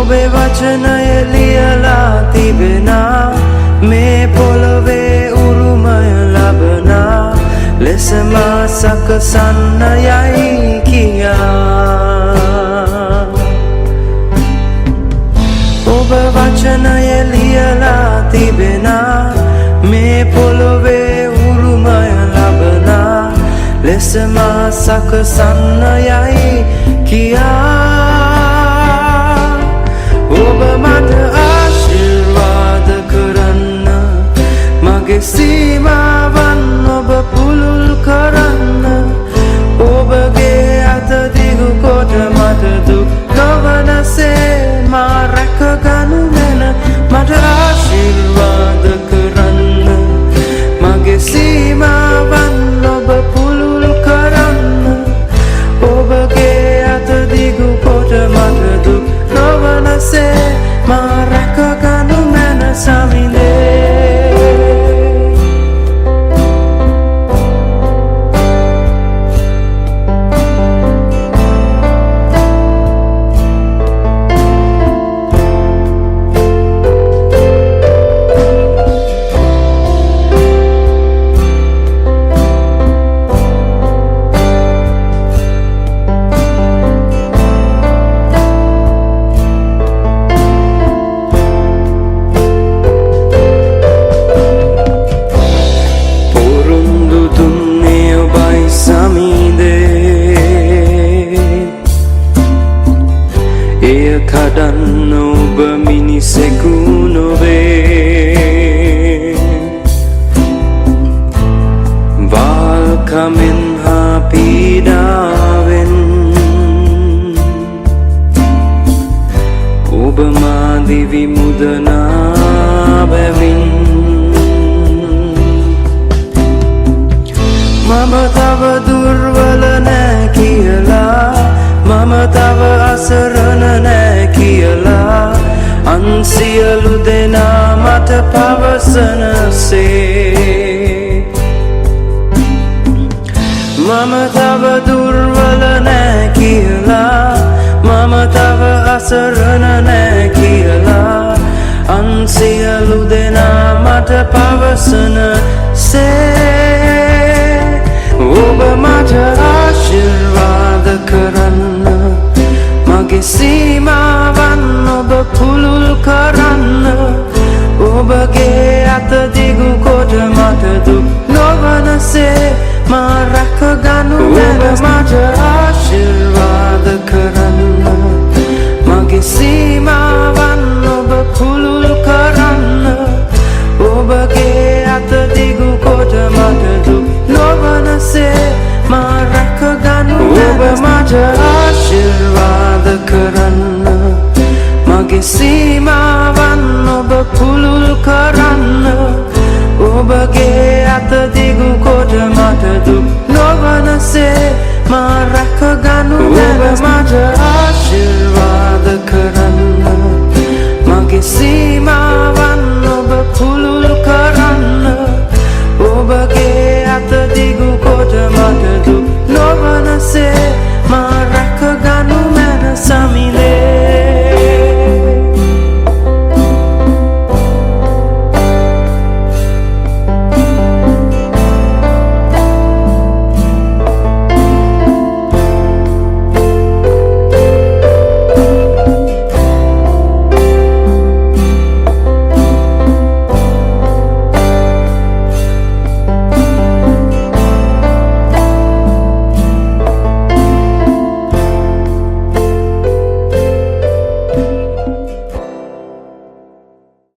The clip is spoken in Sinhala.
ඔබේ වචනය ලියලා තිබෙනා මේ පොළොවේ උරුමය ලබනා ලෙසම සකසන්න යයි කියා ඔබ වචනය ලියලා තිබෙනා මේ පොළොවේ උරුමය ලබනා ලෙසම සකසන්න යයි කියා ඔබ මට ආශිර්වාද කරන්න මගේ සීමාවන් ඔබ පුළුල් කරන්න ඔබගේ අත දිගු කොට මට දුක් නොවනසේ මා රැකගනු මැන මට ආශිර්වාද කරන්න මගේ සීමාවන් ඔබ පුළුල් කරන්න ඔබගේ අත දිගු කොට මට දුක් නොවනසේ මා රැකගනු මැන සමිඳේ කඩන්න ඔබ මිනිසෙකු නොවේ වාල්කමෙන් හා පීඩාවෙන් ඔබ මා දිවි මුදනා බැවින් මම තව දුර්වල නෑ කියලා මම තව අසරණ නෑ කියලා අන් සියලු දෙනා මට පවසනසේ මම තව දුර්වල නෑ කියලා මම තව අසරණ නෑ කියලා අන් සියලු දෙනා මට පවසනසේ ඔබ මට ආශිර්වාද කරන්න මගේ සීමාවන් ඔබ පුළුල් කරන්න ඔබගේ අත දිගු කොට මට දුක් නොවනසේ මා රැකගනු මැන මට ආශිර්වාද කරන්න මගේ සීමාවන් ඔබ පුළුල් කරන්න ඔබගේ අත දිගු කොට මට දුක් නොවනසේ මා රැකගනු ඔබ මට ආශිර්වාද කරන්න මගේ සීමාවන් ඔබ පුළුල් කරන්න ඔබගේ අත දිගු කොට මට දුක් නොවනසේ මා රැකගනු ඔබ මට